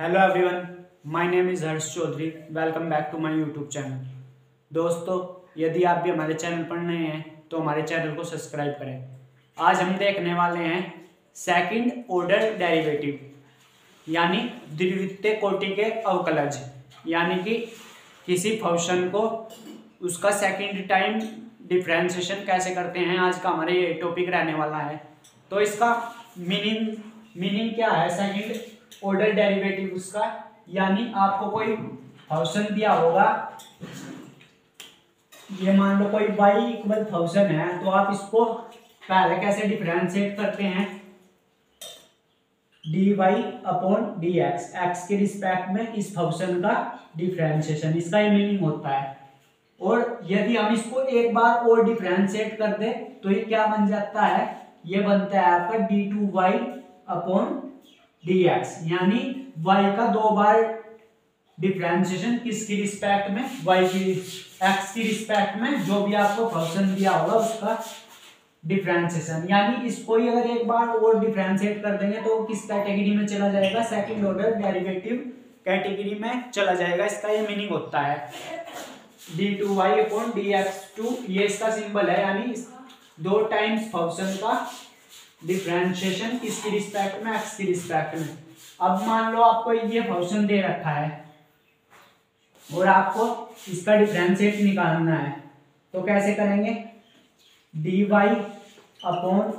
Hello everyone, my name is Harsh Chaudhary. Welcome back to my YouTube channel. दोस्तों, यदि आप भी हमारे चैनल पर नए हैं तो हमारे चैनल को सब्सक्राइब करें। आज हम देखने वाले हैं सेकंड ऑर्डर डेरिवेटिव यानी द्वितीय कोटि के अवकलज, यानी कि किसी फंक्शन को उसका सेकंड टाइम डिफरेंशिएशन कैसे करते हैं। आज का हमारा ये टॉपिक रहने वाला है। तो इसका मीनिंग क्या है सेकंड ऑर्डर डेरिवेटिव उसका, यानी आपको कोई फंक्शन दिया होगा, ये मान लो कोई y इक्वल फंक्शन है, तो आप इसको पहले कैसे डिफरेंशिएट करते हैं, dy अपॉन dx, x के रिस्पेक्ट में इस फंक्शन का डिफरेंशिएशन, इसका ये मीनिंग होता है। और यदि हम इसको एक बार और डिफरेंशिएट कर दे तो ये क्या बन जाता है, ये बनता है आपका d2y अपॉन dx, यानी y का दो बार डिफरेंशिएशन किसकी रिस्पेक्ट में, y की x की रिस्पेक्ट में, जो भी आपको फंक्शन दिया होगा उसका डिफरेंशिएशन। यानी इसको ही अगर एक बार और डिफरेंशिएट कर देंगे तो किस कैटेगरी में चला जाएगा, सेकंड ऑर्डर डेरिवेटिव कैटेगरी में चला जाएगा। इसका ये मीनिंग होता है d2y अपॉन dx2, ये इसका सिंबल है, यानी दो टाइम्स फंक्शन का डिफरेंशिएशन किसकी रिस्पेक्ट में, x की रिस्पेक्ट में। अब मान लो आपको ये फंक्शन दे रखा है और आपको इसका डिफरेंशिएट निकालना है, तो कैसे करेंगे, dy अपॉन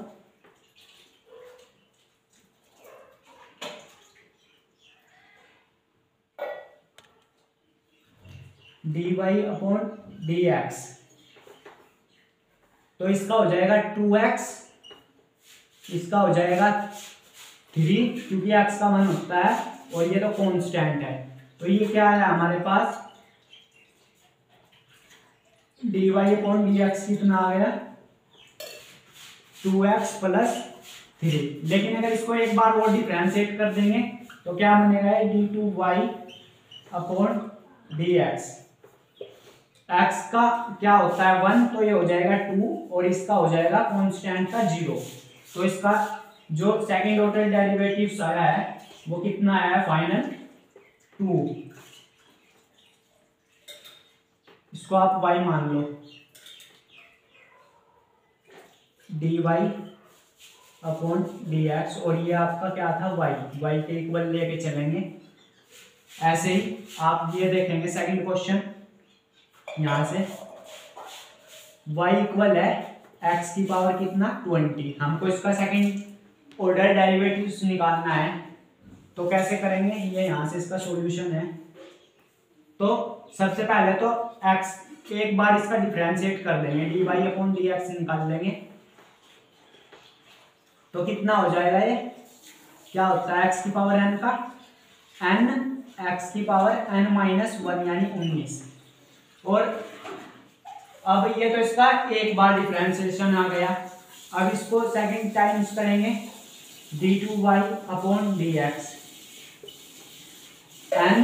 dx, तो इसका हो जाएगा 2x, इसका हो जाएगा 3, क्योंकि x का मान होता है और ये तो कांस्टेंट है। तो ये क्या है हमारे पास, dy अपॉन dx कितना आ गया, 2x प्लस 3। लेकिन अगर इसको एक बार और डिफरेंशिएट कर देंगे तो क्या बनेगा, d2y अपॉन dx, x का क्या होता है 1, तो ये हो जाएगा 2 और इसका हो जाएगा कांस्टेंट का 0। तो इसका जो सेकंड ऑर्डर डेरिवेटिव्स आया है वो कितना आया है, फाइनल 2। इसको आप y मान लो, dy अपॉन dx, और ये आपका क्या था y के इक्वल लेके चलेंगे। ऐसे ही आप ये देखेंगे सेकंड क्वेश्चन, यहां से y इक्वल है x की पावर कितना 20, हमको इसका सेकंड ऑर्डर डेरिवेटिव्स निकालना है। तो कैसे करेंगे, ये यहां से इसका सॉल्यूशन है। तो सबसे पहले तो x एक बार इसका डिफरेंशिएट कर देंगे, dy अपॉन dx निकाल लेंगे, तो कितना हो जाएगा, ये क्या होता है x की पावर n का n, x की पावर n माइनस 1 यानी 19। और अब ये तो इसका एक बार डिफरेंशिएशन आ गया। अब इसको सेकंड टाइम्स करेंगे, d2y अपॉन dx, n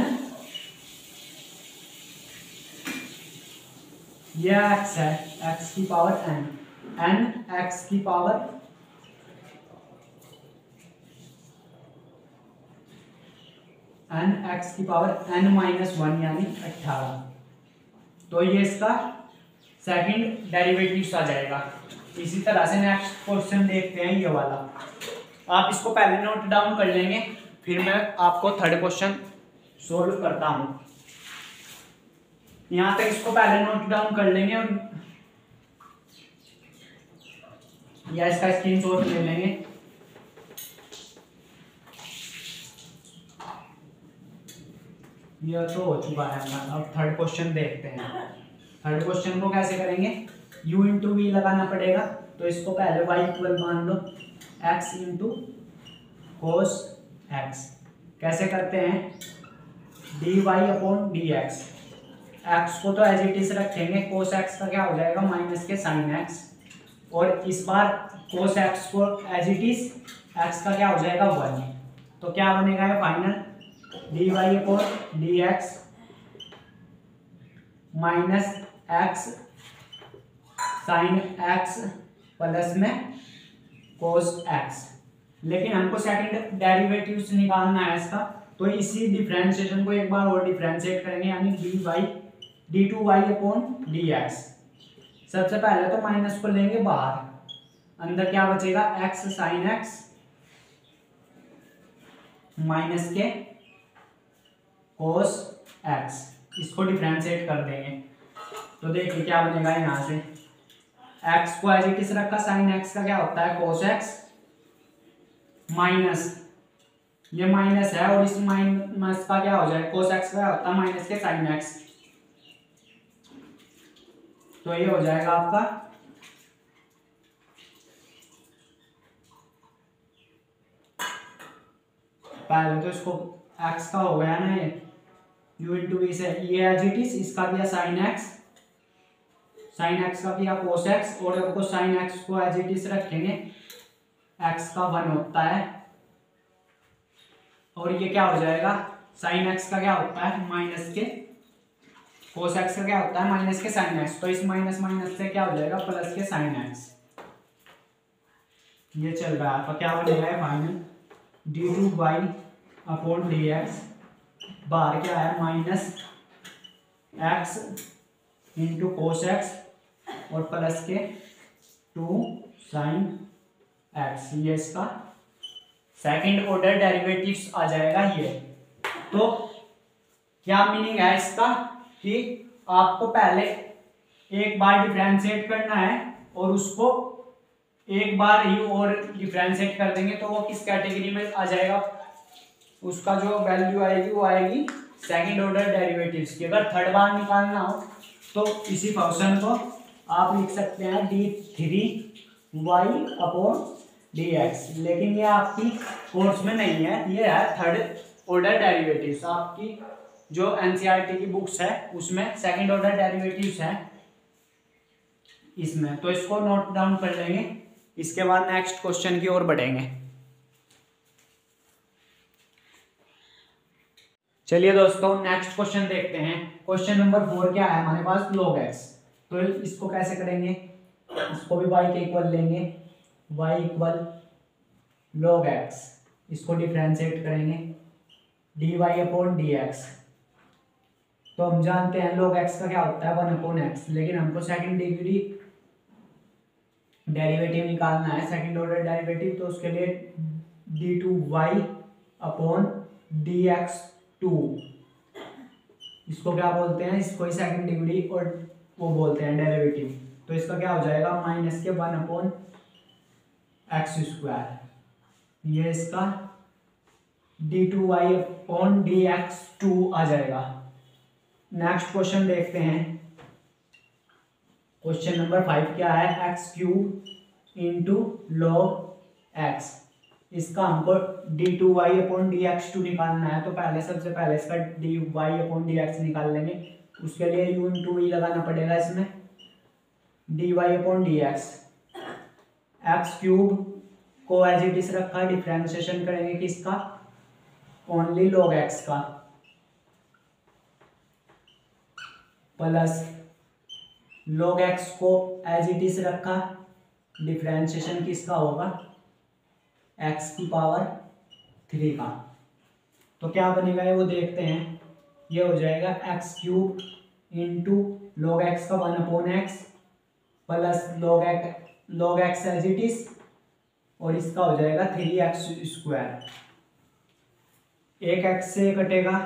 ये x है, x की पावर n x की पावर x की पावर n माइनस 1 यानी 18। तो ये इसका सेकंड डेरिवेटिव्स आ जाएगा। इसी तरह से नेक्स्ट क्वेश्चन देखते हैं, ये वाला। आप इसको पहले नोट डाउन कर लेंगे, फिर मैं आपको थर्ड क्वेश्चन सोल्व करता हूं। यहां तक इसको पहले नोट डाउन कर लेंगे और या इसका स्क्रीनशॉट ले लेंगे। यह तो हो चुका है। अब थर्ड क्वेश्चन देखते हैं। थर्ड क्वेश्चन को कैसे करेंगे, u इंटू वी लगाना पड़ेगा। तो इसको पहले y इक्वल मान लो x इंटू कोस x। कैसे करते हैं, dy अपॉन dx, x को तो एज इट इज रखेंगे, कोस x का क्या हो जाएगा माइनस के साइन x, और इस बार कोस x को एज इट इज x का क्या हो जाएगा 1। तो क्या बनेगा ये final, dy upon dx minus x sine x plus में कोस x। लेकिन हमको सेकंड डेरिवेटिव्स निकालना है इसका, तो इसी डिफरेंशिएशन को एक बार और डिफरेंशिएट करेंगे, यानी d2y अपॉन dx। सबसे पहले तो माइनस को लेंगे बाहर, अंदर क्या बचेगा x साइन x माइनस के कोस x। इसको डिफरेंशिएट कर देंगे तो देखिए क्या बनेगा यहाँ से, x को एज इट इज रखा, साइन x का क्या होता है कोस x, माइनस ये माइनस है और इस माइनस का क्या हो जाए कोस x का होता है माइनस के साइन x। तो ये हो जाएगा आपका पहले तो इसको x का हो गया ना, ये u इंटू वी से ये एज इट इज, इसका किया साइन x, साइन x का किया कोस x, और आपको साइन x को एज इट इज रखेंगे, x का 1 होता है, और ये क्या हो जाएगा साइन x का क्या होता है माइनस के कोस x का क्या होता है माइनस के साइन x। तो इस माइनस माइनस से क्या हो जाएगा प्लस के साइन x। ये चल रहा है आपका, क्या बनेगा फाइनल d2y अपॉन dx, बाहर क्या है minus x into cos x और प्लस के 2 साइन x। ये इसका सेकंड ऑर्डर डेरिवेटिव्स आ जाएगा ये। तो क्या मीनिंग है इसका कि आपको पहले एक बार डिफरेंशिएट करना है और उसको एक बार ही और डिफरेंशिएट कर देंगे तो वो किस कैटेगरी में आ जाएगा, उसका जो वैल्यू आएगी वो आएगी सेकंड ऑर्डर डेरिवेटिव्स की। अगर थर्ड बार निकालना हो तो इसी फंक्शन को आप लिख सकते हैं d3y अपॉन dx, लेकिन ये आपकी कोर्स में नहीं है, ये है थर्ड ऑर्डर डेरिवेटिव्स। आपकी जो एनसीईआरटी की बुक्स है उसमें सेकंड ऑर्डर डेरिवेटिव्स है इसमें, तो इसको नोट डाउन कर लेंगे। इसके बाद नेक्स्ट क्वेश्चन की ओर बढ़ेंगे। चलिए दोस्तों नेक्स्ट क्वेश्चन देखते हैं। क्वेश्चन नंबर 4 क्या है हमारे पास, log x। तो इसको कैसे करेंगे, इसको भी y के इक्वल लेंगे, y इक्वल log x, इसको डिफरेंशिएट करेंगे dy अपॉन dx। तो हम जानते हैं log x का क्या होता है 1 अपॉन x, लेकिन हमको सेकंड डिग्री डेरिवेटिव निकालना है, सेकंड ऑर्डर डेरिवेटिव। तो उसके लिए d2y अपॉन dx2, इसको क्या बोलते हैं, इसको ही सेकंड डिग्री और वो बोलते हैं डेरिवेटिव। तो इसका क्या हो जाएगा माइनस के 1 अपॉन एक्स स्क्वायर, ये इसका d2y अपॉन dx2 आ जाएगा। नेक्स्ट क्वेश्चन देखते हैं। क्वेश्चन नंबर 5 क्या है, x cube into log x. इसका हमको d2y अपॉन dx2 निकालना है। तो सबसे पहले इसका dy अपॉन dx निकाल लेंगे, उसके लिए u इंटू वी लगाना पड़ेगा इसमें, dy upon dx। X cube को एज इट इज रखा, डिफरेंशिएशन करेंगे किसका, ओनली log x का, प्लस log x को एज इट इज रखा, डिफरेंशिएशन किसका होगा x की पावर 3 का। तो क्या बनेगा ये वो देखते हैं। ये हो जाएगा x cube into log x का 1 upon x plus log x as it is, और इसका हो जाएगा 3x स्क्वायर। एक x से कटेगा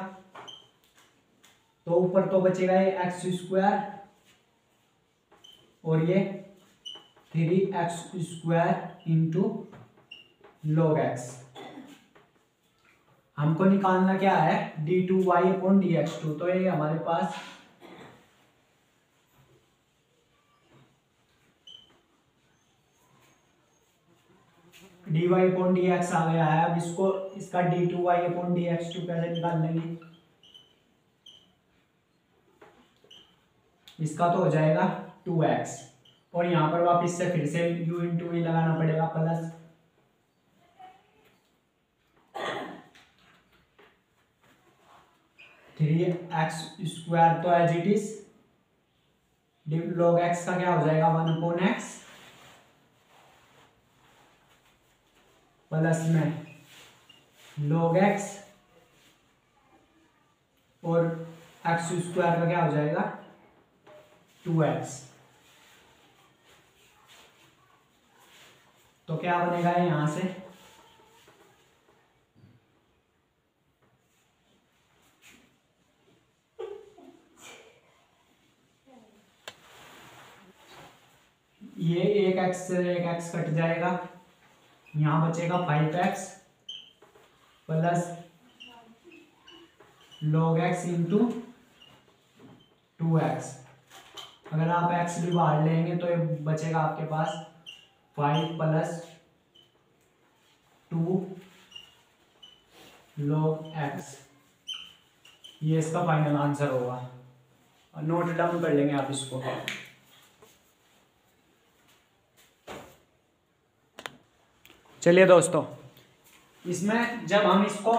तो ऊपर तो बचेगा ये x स्क्वायर और ये 3x square into log x। हमको निकालना क्या है d2y अपॉन dx2। तो ये हमारे पास dy अपॉन dx आ गया है। अब इसका d2y अपॉन dx2 कैसे निकाल लेंगे, इसका तो हो जाएगा 2x, और यहाँ पर वापस से फिर से u इंटू वी लगाना पड़ेगा, प्लस थ्री एक्स स्क्वायर। तो as it is log x का क्या हो जाएगा 1 अपॉन एक्स प्लस में log x और एक्स स्क्वायर का क्या हो जाएगा 2x। तो क्या बनेगा यहां से ये एक एक्स से एक एक्स कट जाएगा, यहां बचेगा 5x plus log x into 2x। अगर आप x भी बाहर लेंगे तो ये बचेगा आपके पास 5 प्लस 2 log x। ये इसका फाइनल आंसर होगा। नोट डाउन कर लेंगे आप इसको। चलिए दोस्तों, इसमें जब हम इसको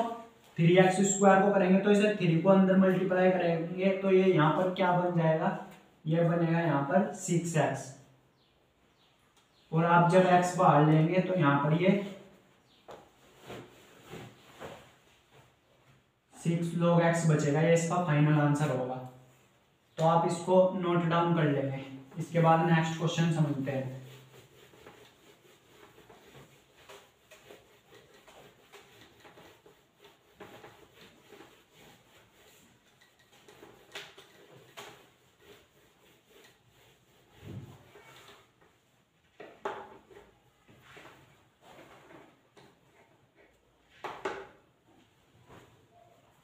3x स्क्वायर को करेंगे तो इसे 3 को अंदर मल्टीप्लाई करेंगे तो ये यहाँ पर क्या बन जाएगा, ये बनेगा यहाँ पर 6x। और आप जब x बाहर लेंगे तो यहाँ पर ये 6 log x बचेगा। ये इसका फाइनल आंसर होगा। तो आप इसको नोट डाउन कर लेंगे। इसके बाद नेक्स्ट क्वेश्चन समझते हैं।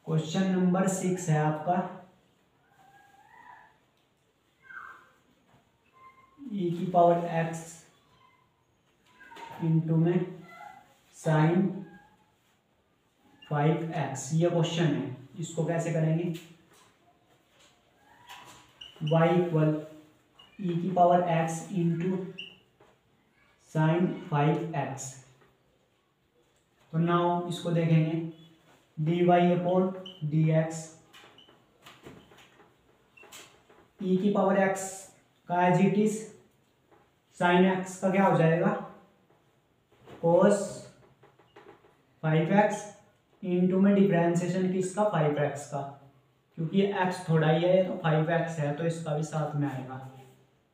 क्वेश्चन नंबर 6 है आपका, e की पावर x इंटू में साइन 5x। ये क्वेश्चन है, इसको कैसे करेंगे। y इक्वल e की power x into sine 5x। तो नाउ इसको देखेंगे dy अपॉन dx। e की पावर x का as it is sine x का क्या हो जाएगा cos 5x इंटू में डिफरेंशिएशन किसका 5x का, क्योंकि x थोड़ा ही है तो 5x है तो इसका भी साथ में आएगा,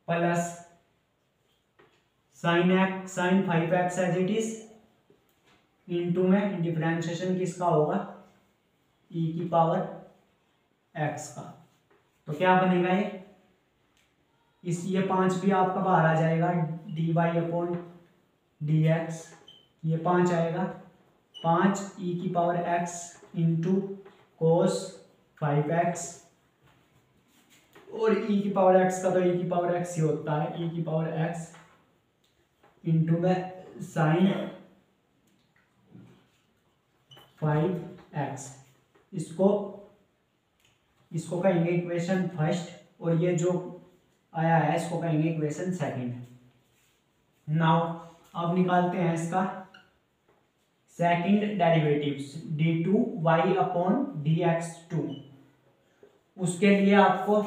plus sine 5x as it is into में डिफरेंशिएशन किसका होगा e की पावर x का। तो क्या बनेगा ये 5 भी आपका बाहर आ जाएगा, dy अपॉन dx। ये 5 आएगा, 5 e की power x into cos 5x। और e की पावर x का तो e की पावर x ही होता है, e की पावर x इंटू में साइन 5x। इसको कहेंगे इक्वेशन फर्स्ट और ये जो आया है इसको कहेंगे इक्वेशन सेकंड। नाउ अब निकालते हैं इसका second derivatives d2y upon dx2। उसके लिए आपको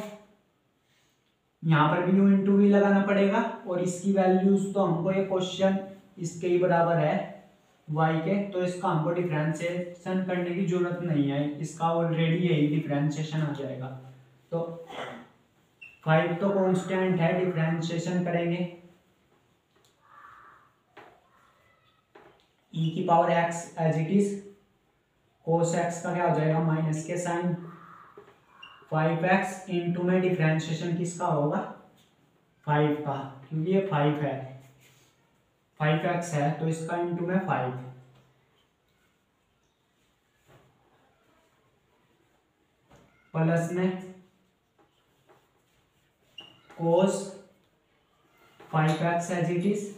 यहाँ पर भी u इंटू वी लगाना पड़ेगा और इसकी वैल्यूज तो हमको ये क्वेश्चन इसके ही बराबर है y के, तो इसका हमको डिफरेंशिएशन करने की जरूरत नहीं है, इसका ऑलरेडी यही डिफरेंशिएशन आ जाएगा। तो 5 तो कांस्टेंट है, डिफरेंशिएशन करेंगे e की power x as it is cos x का क्या हो जाएगा माइनस के साइन 5x इंटू में डिफरेंशिएशन किसका होगा 5 का, क्योंकि ये 5 है 5x है तो इसका इंटू में 5 प्लस में cos 5x as it is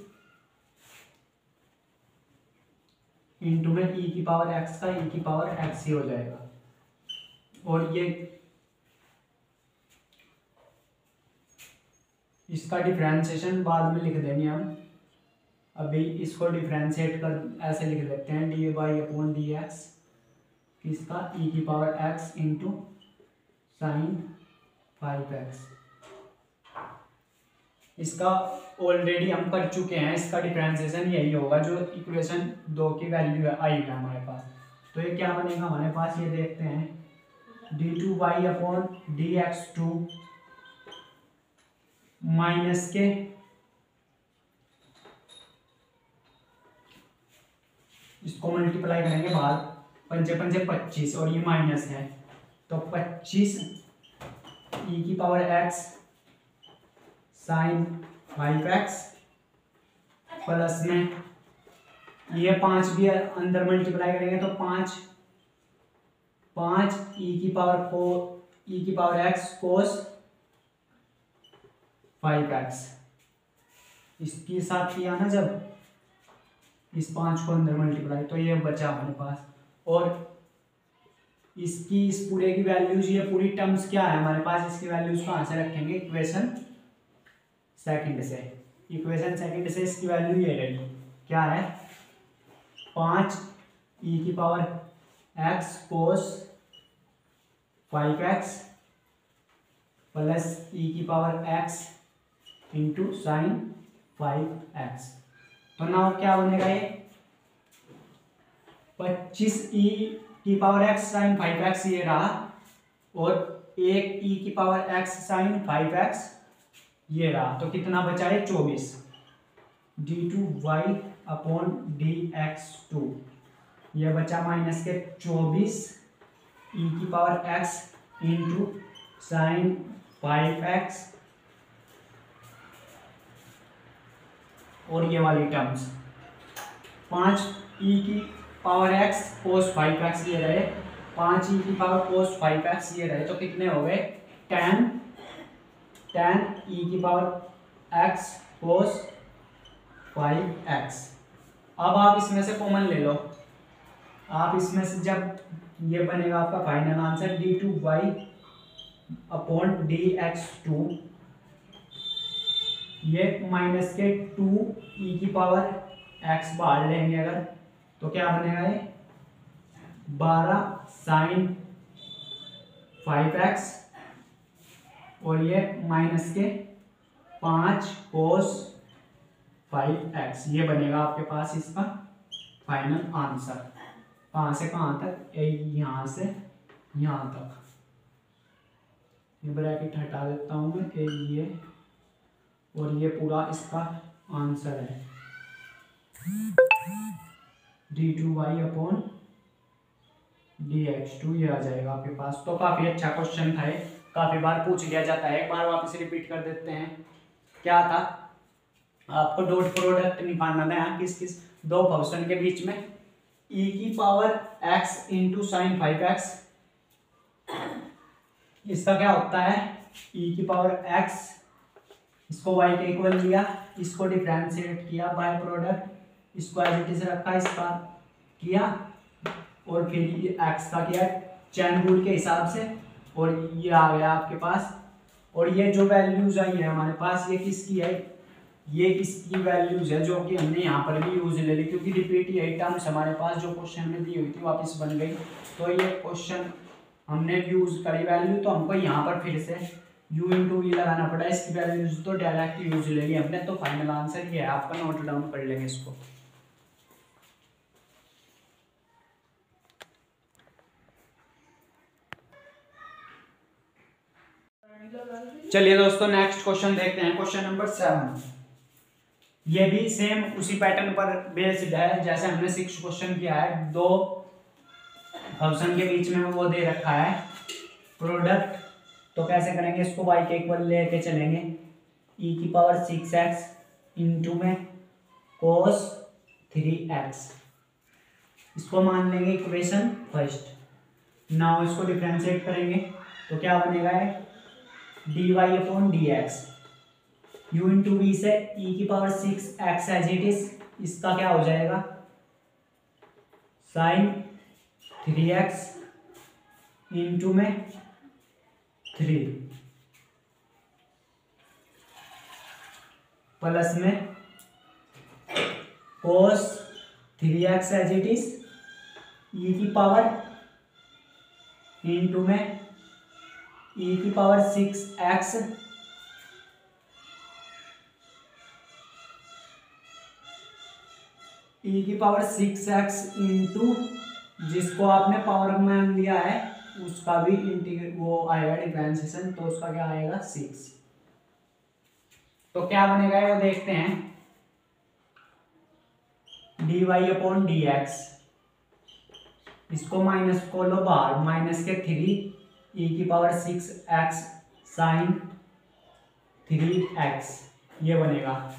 into में e की पावर x का e की पावर x ही हो जाएगा। और ये इसका डिफरेंशिएशन बाद में लिख देंगे हम, अभी इसको डिफरेंशिएट कर ऐसे लिख देते हैं dy अपॉन dx किसका e की power x into sine 5x। इसका ऑलरेडी हम कर चुके हैं, इसका डिफरेंशिएशन यही होगा जो इक्वेशन 2 की वैल्यू आई है हमारे पास। तो ये क्या बनेगा हमारे पास, ये देखते हैं d2y/dx2 माइनस के इसको मल्टीप्लाई करेंगे बाहर, पंचे पंचे 25 और ये माइनस है तो 25 e⁻x साइन 5x प्लस में ये 5 भी अंदर मल्टीप्लाई करेंगे तो 5 e⁻x cos 5x इसके साथ किया ना जब इस 5 को अंदर मल्टीप्लाई तो ये बचा हमारे पास। और इसकी इस पूरे की वैल्यूज, ये पूरी टर्म्स क्या है हमारे पास, इसकी वैल्यूज कहाँ से रखेंगे, इक्वेशन सेकंड से। इक्वेशन सेकंड से इसकी वैल्यू ये रहेगी, क्या है 5 e⁻x cos 5x plus e⁻x into sine 5x। तो नाउ क्या बनेगा, ये 25 e⁻x साइन 5x ये रहा और एक e⁻x साइन 5x ये रहा, तो कितना बचा है 24 d2y/dx2 ये बचा माइनस के 24 e⁻x इंटू साइन 5x और ये वाली टर्म्स 5 e⁻x cos 5x ये रहे, 5 e⁻cos 5x ये रहे, तो कितने हो गए 10 e⁻x cos 5x। अब आप इसमें से कॉमन ले लो, आप इसमें से जब ये बनेगा आपका फाइनल आंसर d2y/dx2 ये माइनस के 2 e⁻x बाहर लेंगे अगर तो क्या बनेगा, ये 12 साइन 5x और ये माइनस के 5 cos 5x ये बनेगा आपके पास इसका फाइनल आंसर। कहाँ से कहाँ तक, यहाँ से यहाँ तक। ये ब्रैकेट हटा देता हूँ मैं, ये और ये पूरा इसका आंसर है d2y/dx2 ये आ जाएगा आपके पास। तो काफी अच्छा क्वेश्चन था, ये काफी बार पूछ लिया जाता है, एक बार वापस रिपीट कर देते हैं। क्या था, आपको डॉट प्रोडक्ट निकालना था यहाँ किस किस दो फंक्शन के बीच में, e⁻x इंटू साइन 5x इसका क्या होता है e⁻x, इसको y के इक्वल लिया, इसको डिफरेंशिएट किया बाय प्रोडक्ट, इसको एज इट इज रखा, इसका किया और फिर ये x का किया चैन रूल के हिसाब से और ये आ गया आपके पास। और ये जो वैल्यूज आई है हमारे पास ये किसकी है, ये किसकी वैल्यूज है जो कि हमने यहाँ पर भी यूज ले ली, क्योंकि रिपीट यही टर्म्स हमारे पास जो क्वेश्चन में दी हुई थी वापस बन गई। तो ये क्वेश्चन हमने यूज करी वैल्यू, तो हमको यहाँ पर फिर से u इंटू वी लगाना पड़ा, इसकी वैल्यूज तो डायरेक्ट यूज ले ली हमने। तो फाइनल आंसर ये है आपका, नोट डाउन कर लेंगे इसको। चलिए दोस्तों नेक्स्ट क्वेश्चन देखते हैं, क्वेश्चन नंबर 7। ये भी सेम उसी पैटर्न पर बेस्ड है जैसे हमने 6 क्वेश्चन किया है, दो फंक्शन के बीच में वो दे रखा है प्रोडक्ट। तो कैसे करेंगे, इसको y के इक्वल लेके चलेंगे, e⁻6x इंटू में cos 3x इसको मान लेंगे इक्वेशन फर्स्ट। नाउ इसको डिफरेंशिएट करेंगे तो क्या बनेगा, है dy/dx u इंटू वी से e⁻6x एज इट इज, इसका क्या हो जाएगा साइन 3x इंटू में 3 प्लस में cos 3x as it is e⁻ into में e⁻6x e⁻6x इंटू जिसको आपने पावर में लिया है उसका भी वो आएगा डिफरेंशिएशन, तो उसका क्या आएगा 6। तो क्या बनेगा वो देखते हैं। dy अपॉन डी एक्स, इसको माइनस को लो बाहर, माइनस के 3 e की पावर 6x साइन 3x ये बनेगा,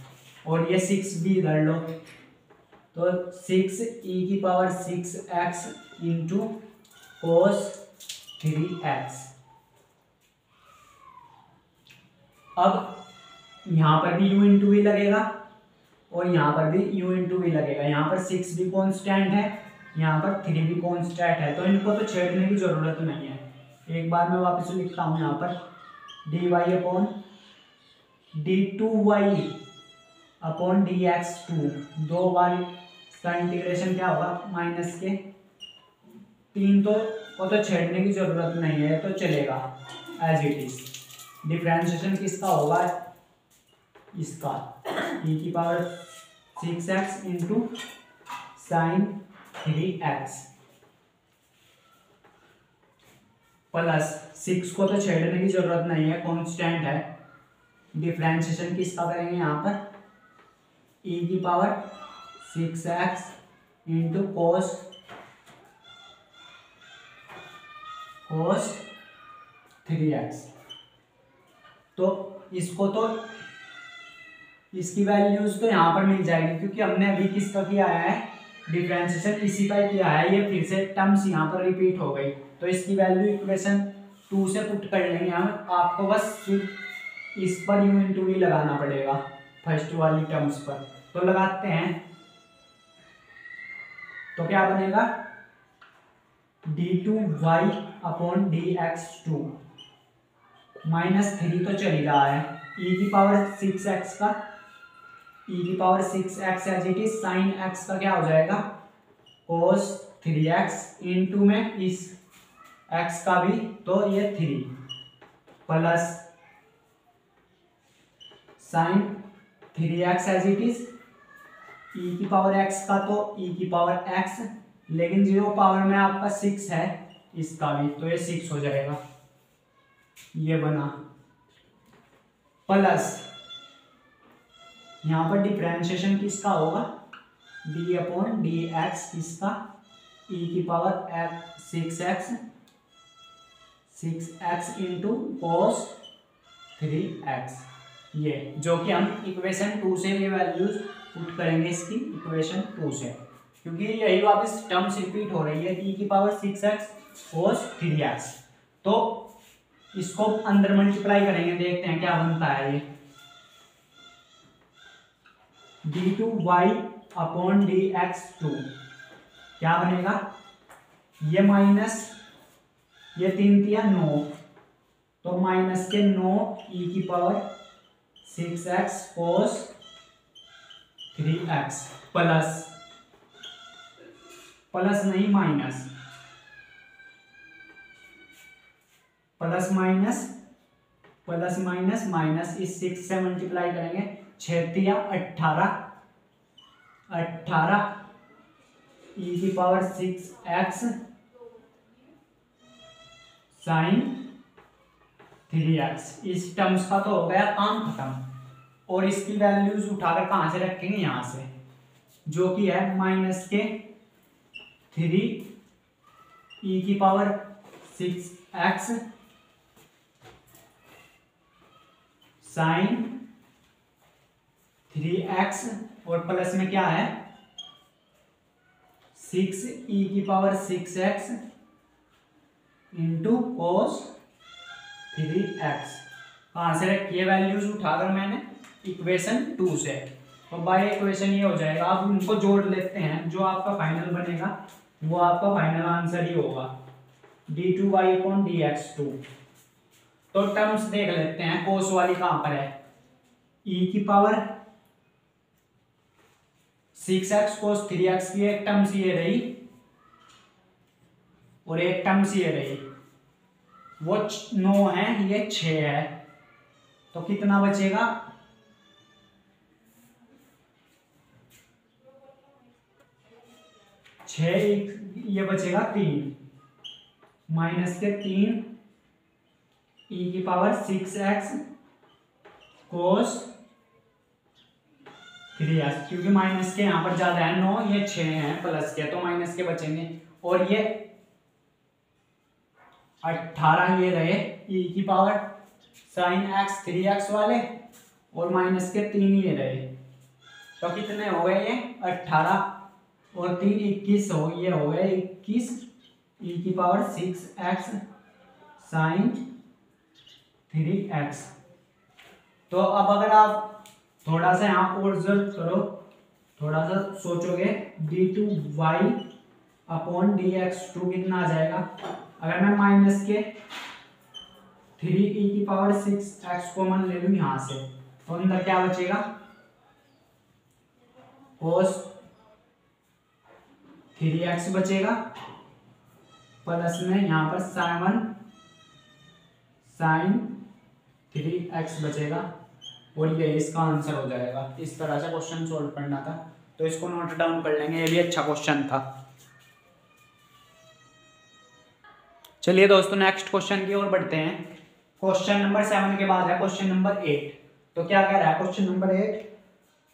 और ये 6 भी इधर लो, तो 6 e की power 6x into cos 3x। अब यहाँ पर भी u इंटू भी लगेगा और यहाँ पर भी u इंटू भी लगेगा। यहाँ पर 6 भी कॉन्स्टेंट है, यहाँ पर 3 भी कॉन्स्टेंट है, तो इनको तो छेड़ने की जरूरत नहीं है। एक बार मैं वापस लिखता हूँ यहाँ पर dy upon d2y upon dx2, 2 बार इसका इंटीग्रेशन क्या होगा माइनस के 3, तो वो तो छेड़ने की जरूरत नहीं है, तो चलेगा एज इट इज। डिफरेंशिएशन किसका होगा, इसका e की power 6x into sine 3x plus 6 को तो छेड़ने की जरूरत नहीं है, कांस्टेंट है। डिफरेंशिएशन किसका करेंगे यहाँ पर e की power 6x into cos 3x। तो इसको तो इसकी वैल्यूज तो यहाँ पर मिल जाएगी, क्योंकि हमने अभी किसका किया है डिफरेंशिएशन, इसी का ही किया है। ये फिर से टर्म्स यहाँ पर रिपीट हो गई, तो इसकी वैल्यू इक्वेशन 2 से पुट कर लेंगे हम। आपको बस सिर्फ इस पर u इंटू वी लगाना पड़ेगा फर्स्ट वाली टर्म्स पर, तो लगाते हैं। तो क्या बनेगा d2y अपॉन dx2 माइनस 3 तो चल ही रहा है, e की पावर 6x का e की power 6x as it is, sine x का क्या हो जाएगा cos 3x इंटू में इस x का भी, तो ये 3 plus sine 3x as it is, e की पावर x का तो e की पावर x, लेकिन 0 पावर में आपका 6 है इसका भी, तो ये 6 हो जाएगा, ये बना। प्लस यहाँ पर डिफरेंशिएशन किसका होगा d अपॉन डी एक्स, इसका e की power 6x into cos 3x, ये जो कि हम इक्वेशन 2 से ये वैल्यूज पुट करेंगे इसकी इक्वेशन 2 से, क्योंकि यही वापस टर्म्स रिपीट हो रही है e की पावर 6x कोस 3x। तो इसको अंदर मल्टीप्लाई करेंगे, देखते हैं क्या बनता है। ये d2y अपॉन dx2 क्या बनेगा, ये माइनस ये 3 दिया 9, तो माइनस के 9 e की पावर 6x कोस 3x प्लस नहीं माइनस, प्लस माइनस माइनस इस 6 से मल्टीप्लाई करेंगे, 6 दिया 18 e की पावर 6x साइन 3x। इस टर्म्स का तो हो गया काम खत्म, और इसकी वैल्यूज उठाकर कहां से रखेंगे, यहां से, जो कि है माइनस के 3 e की पावर 6x साइन 3x, और प्लस में क्या है 6 e की power 6x into cos 3x। कहां से रखिए वैल्यूज उठाकर मैंने इक्वेशन 2 से, तो बाय इक्वेशन ये हो जाएगा। अब उनको जोड़ लेते हैं, जो आपका फाइनल बनेगा वो आपका फाइनल आंसर ही होगा d2y अपॉन dx2। तो टर्म्स देख लेते हैं, कोस वाली कहां पर है, e की पावर 6x कोस 3x की एक टर्म्स ये रही और एक टर्म्स ये रही, वो 9 है, ये 6 है, तो कितना बचेगा 6, ये बचेगा 3, माइनस के 3 ई की पावर 6x कोस 3x, क्योंकि माइनस के यहाँ पर ज्यादा है 9, ये 6 है प्लस के, तो माइनस के बचेंगे। और ये 18 ये रहे ई की पावर साइन x 3x वाले, और माइनस के 3 ये रहे, तो कितने हो गए ये 18 और 3 21 हो, ये हो गए 21 ई की पावर 6x साइन 3x। तो अब अगर आप थोड़ा सा यहाँ पर ऑब्जर्व करो, थोड़ा सा सोचोगे, d2y अपॉन dx2 कितना आ जाएगा। अगर मैं माइनस के 3e की पावर 6x कॉमन ले लूँ यहाँ से, तो अंदर क्या बचेगा, cos 3x बचेगा, प्लस में यहाँ पर साइन 3x बचेगा, और ये इसका आंसर हो जाएगा। इस तरह से क्वेश्चन सॉल्व करना था, तो इसको नोट डाउन कर लेंगे, ये भी अच्छा क्वेश्चन था। चलिए दोस्तों नेक्स्ट क्वेश्चन की ओर बढ़ते हैं। क्वेश्चन नंबर 7 के बाद है क्वेश्चन नंबर 8। तो क्या कह रहा है क्वेश्चन नंबर 8,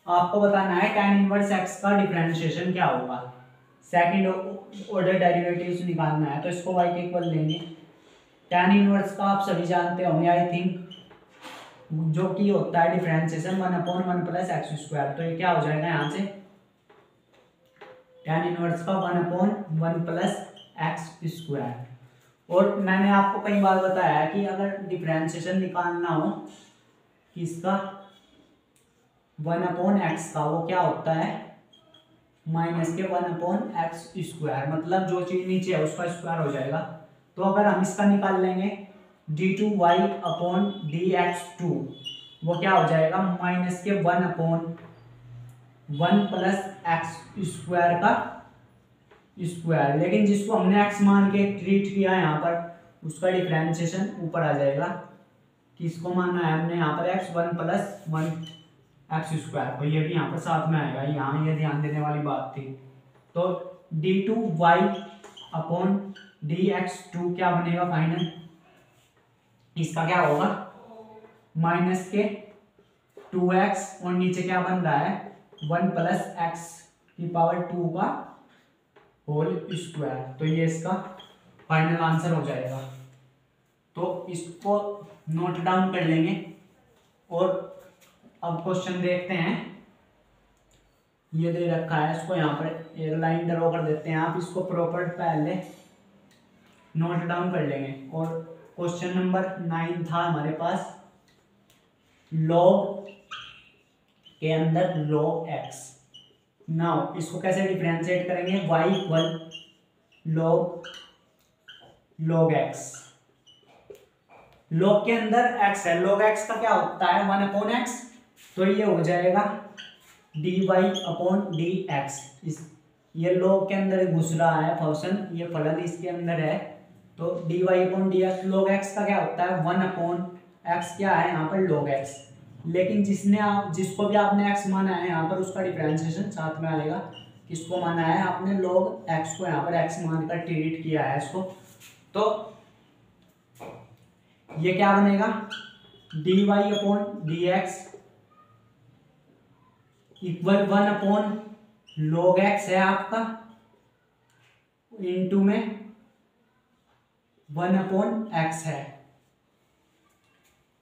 आपको बताना है tan इनवर्स x का डिफरेंशिएशन क्या होगा। सेकंड ऑर्डर डेरिवेटिव्स निकालना है, तो इसको y के इक्वल लेंगे। tan इनवर्स का आप सभी जानते होंगे आई थिंक, जो कि होता है डिफरेंशिएशन 1/1 प्लस एक्स स्क्वायर। तो ये क्या हो जाएगा यहाँ से, tan इनवर्स का 1/1 प्लस एक्स स्क्वायर। और मैंने आपको कई बार बताया है कि अगर डिफरेंशिएशन निकालना हो किसका 1/x का, वो क्या होता है माइनस के 1/x स्क्वायर, मतलब जो चीज नीचे है उसका स्क्वायर हो जाएगा। तो अगर हम इसका निकाल लेंगे d2y अपॉन dx2, वो क्या हो जाएगा माइनस के 1/1 प्लस एक्स स्क्वायर का स्क्वायर। लेकिन जिसको हमने x मान के ट्रीट किया है यहाँ पर, उसका डिफरेंशिएशन ऊपर आ जाएगा। किसको मानना है हमने यहाँ पर x 1 प्लस 1 एक्स स्क्वायर को, ये भी यहाँ पर साथ में आएगा, यहाँ ये ध्यान देने वाली बात थी। तो d2y अपॉन dx2 क्या बनेगा फाइनल, इसका क्या होगा माइनस के 2x, और नीचे क्या बन रहा है 1 प्लस एक्स की पावर 2 का होल स्क्वायर। तो ये इसका फाइनल आंसर हो जाएगा। तो इसको नोट डाउन कर लेंगे, और अब क्वेश्चन देखते हैं। ये दे रखा है, इसको यहाँ पर एक लाइन ड्रॉ कर देते हैं, आप इसको प्रॉपर पहले नोट डाउन कर लेंगे। और क्वेश्चन नंबर 9 था हमारे पास, लॉग के अंदर लॉग x। नाउ इसको कैसे डिफरेंशिएट करेंगे, y equal log x। Log के अंदर x है, लॉग x का क्या होता है 1/x, तो ये हो जाएगा dy अपॉन dx। ये लॉग के अंदर घुस रहा है फंक्शन, ये फलन इसके अंदर है, तो dy upon dx। Log x का क्या होता है 1/x, क्या है यहाँ पर log x। लेकिन जिसको भी आपने x माना है यहाँ पर, उसका डिफरेंशिएशन साथ में आएगा। किसको माना है आपने log x को, यहाँ पर x मानकर ट्रीट किया है इसको, तो ये क्या बनेगा dy upon dx equal 1/log x है आपका, इनटू में 1/x है।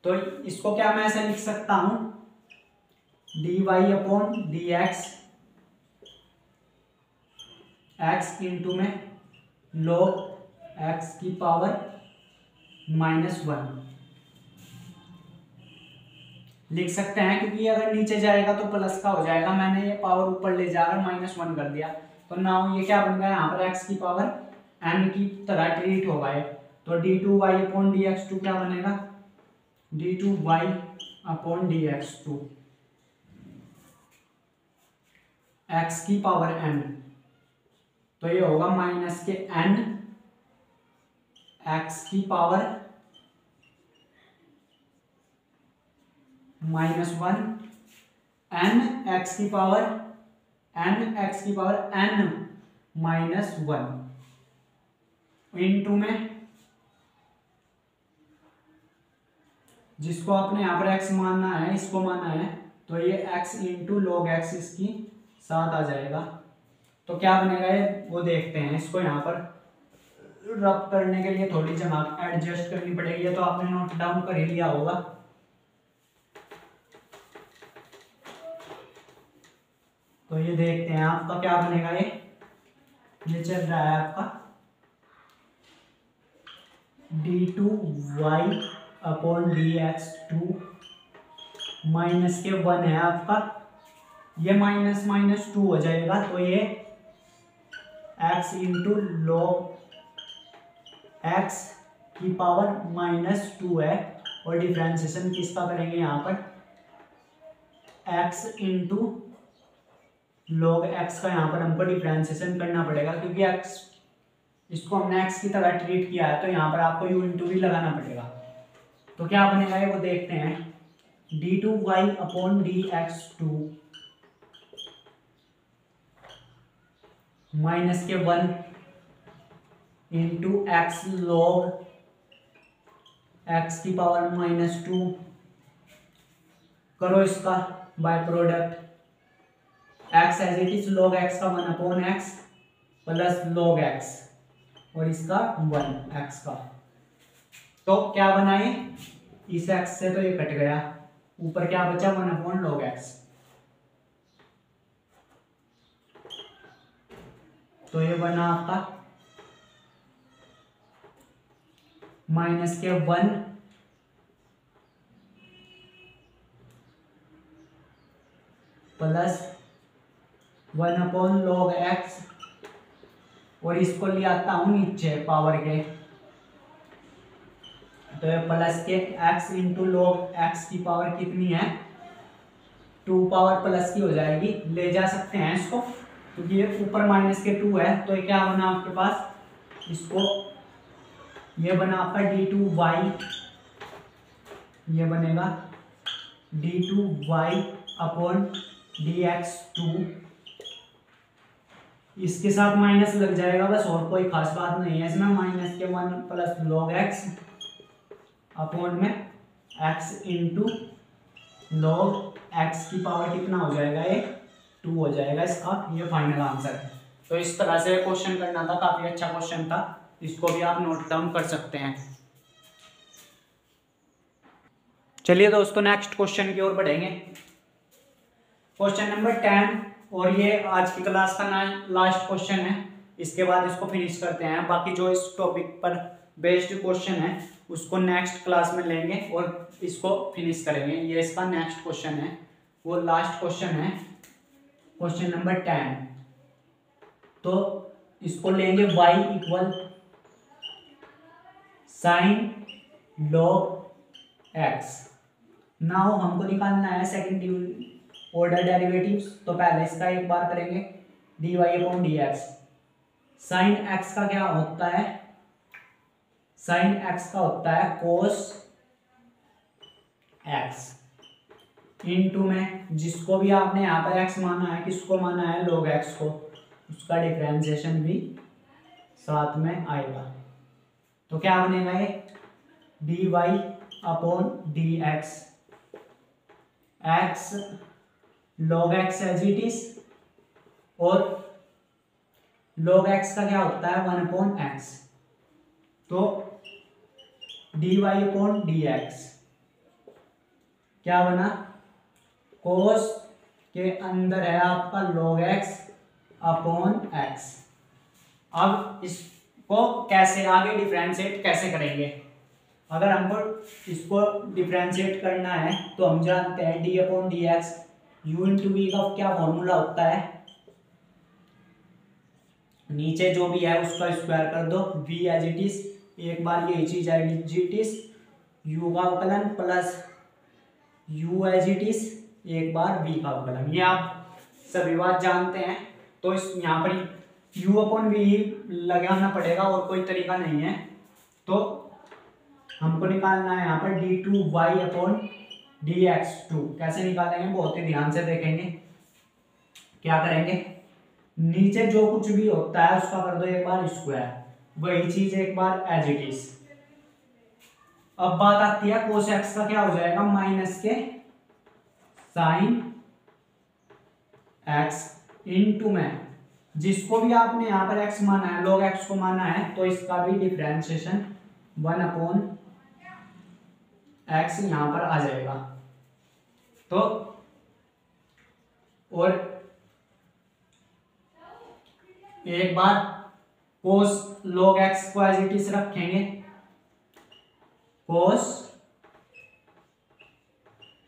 तो इसको क्या मैं ऐसे लिख सकता हूं dy upon dx x into में log x की पावर -1 लिख सकते हैं, क्योंकि अगर नीचे जाएगा तो प्लस का हो जाएगा, मैंने ये पावर ऊपर ले जाकर -1 कर दिया। तो नाउ ये क्या बन गया यहाँ पर x की पावर n की तरह ट्रीट होगा ये। तो d2y अपॉन dx2 क्या बनेगा d2y अपॉन dx2 x की पावर n, तो ये होगा माइनस के n x की पावर -1 n x की पावर n -1 इनटू में जिसको आपने यहाँ पर x मानना है, इसको मानना है, तो ये x इंटू लॉग एक्स इसकी 7 आ जाएगा। तो क्या बनेगा ये वो देखते हैं। इसको यहाँ पर रब करने के लिए थोड़ी जगह एडजस्ट करनी पड़ेगी, ये तो आपने नोट डाउन कर ही लिया होगा। तो ये देखते हैं आपका क्या बनेगा। ये चल रहा है आपका d2y अपॉन dx2 माइनस के 1 है आपका, ये माइनस माइनस 2 हो जाएगा, तो ये x इंटू लॉग x की पावर -2 है। और डिफ्रेंशिएशन किसका करेंगे यहाँ पर, x इंटू लॉग x का यहाँ पर हमको डिफ्रेंशिएशन करना पड़ेगा, क्योंकि x इसको हमने x की तरह ट्रीट किया है, तो यहाँ पर आपको u इंटू भी लगाना पड़ेगा। तो क्या बनेगा ये वो देखते हैं। d2y अपॉन dx2 माइनस के 1 इंटू एक्स लॉग x की पावर -2, करो इसका by product, x as it is log x का 1 upon x plus log x और इसका 1 x का। तो क्या बनाए, इस x से तो ये कट गया, ऊपर क्या बचा 1 अपॉन लॉग x। तो ये बना आपका माइनस के 1 प्लस 1 अपॉन लॉग x, और इसको ले आता हूं नीचे पावर के, तो ये प्लस के x इंटू लॉग x की पावर कितनी है 2 पावर प्लस की हो जाएगी, ले जा सकते हैं इसको क्योंकि ये ऊपर माइनस के 2 है। तो ये क्या बना आपके पास, इसको ये बना आपका d2y, ये बनेगा d2y अपॉन dx2, इसके साथ माइनस लग जाएगा बस, और कोई खास बात नहीं है इसमें। माइनस के 1 प्लस लॉग x अपॉन में x इंटू लॉग x की पावर कितना हो जाएगा, ये 2 हो जाएगा इसका, ये फाइनल आंसर है। तो इस तरह से क्वेश्चन करना था, काफी अच्छा क्वेश्चन था, इसको भी आप नोट डाउन कर सकते हैं। चलिए दोस्तों नेक्स्ट क्वेश्चन की ओर बढ़ेंगे। क्वेश्चन नंबर 10, और ये आज की क्लास का लास्ट क्वेश्चन है, इसके बाद इसको फिनिश करते हैं। बाकी जो इस टॉपिक पर बेस्ड क्वेश्चन है उसको नेक्स्ट क्लास में लेंगे और इसको फिनिश करेंगे। ये इसका नेक्स्ट क्वेश्चन है, वो लास्ट क्वेश्चन है, क्वेश्चन नंबर 10। तो इसको लेंगे y equal sign log x। Now हमको निकालना है सेकंड ऑर्डर डेरिवेटिव्स, तो पहले इसका एक बार करेंगे dy upon dx। Sine x का क्या होता है, साइन x का होता है cos x इनटू में जिसको भी आपने यहाँ पर x माना है, किसको माना है log x को, उसका डिफरेंशिएशन भी साथ में आएगा। तो क्या बनेगा ये dy upon dx, x log x as it is, और log x का क्या होता है 1 अपॉन एक्स, तो dy अपॉन dx क्या बना, cos के अंदर है आपका log x अपॉन x। अब इसको कैसे आगे डिफरेंशिएट कैसे करेंगे, अगर हमको इसको डिफरेंशिएट करना है तो हम जानते हैं d upon d x, u into v का क्या फॉर्मूला होता है, नीचे जो भी है उसका स्क्वायर कर दो, v एज इट इज, एक बार ये चीज एज इट इज, u का अवकलन plus u as it is, एक बार v का अवकलन, ये आप सभी बात जानते हैं। तो इस यहाँ पर u अपॉन v लगाना पड़ेगा और कोई तरीका नहीं है। तो हमको निकालना है यहाँ पर d2y अपॉन dx2, कैसे निकालेंगे बहुत ही ध्यान से देखेंगे। क्या करेंगे, नीचे जो कुछ भी होता है उसका कर दो एक बार स्क्वायर, वही चीज एक बार एज इट इज। अब बात आती है कोस एक्स का, क्या हो जाएगा माइनस के साइन एक्स इनटू में, जिसको भी आपने यहां पर एक्स माना है, log एक्स को माना है, तो इसका भी डिफरेंशिएशन 1/x यहां पर आ जाएगा। तो और एक बार कोस log एक्स को एज इट इज रखेंगे, कोस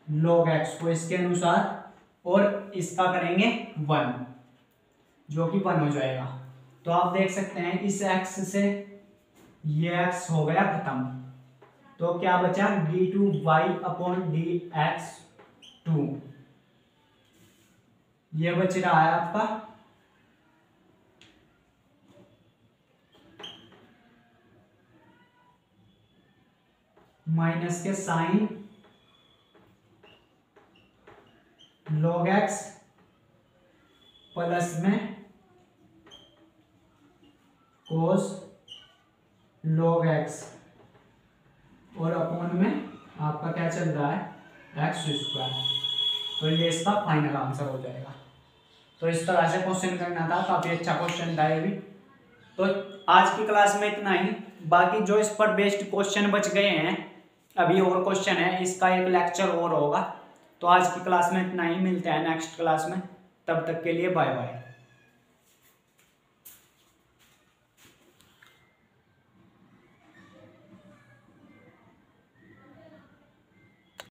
log एक्स को इसके अनुसार, और इसका करेंगे 1, जो कि 1 हो जाएगा। तो आप देख सकते हैं इस x से ये x हो गया खत्म, तो क्या बचा d2y/dx2, ये बच रहा है आपका माइनस के साइन log x प्लस में कोस log x, और अपॉन में आपका क्या चल रहा है x²। तो ये इसका फाइनल आंसर हो जाएगा। तो इस तरह से क्वेश्चन करना था, काफी अच्छा क्वेश्चन था ये भी। तो आज की क्लास में इतना ही, बाकी जो इस पर बेस्ड क्वेश्चन बच गए हैं, अभी और क्वेश्चन है, इसका एक लेक्चर और होगा। तो आज की क्लास में इतना ही, मिलते हैं नेक्स्ट क्लास में, तब तक के लिए बाय बाय।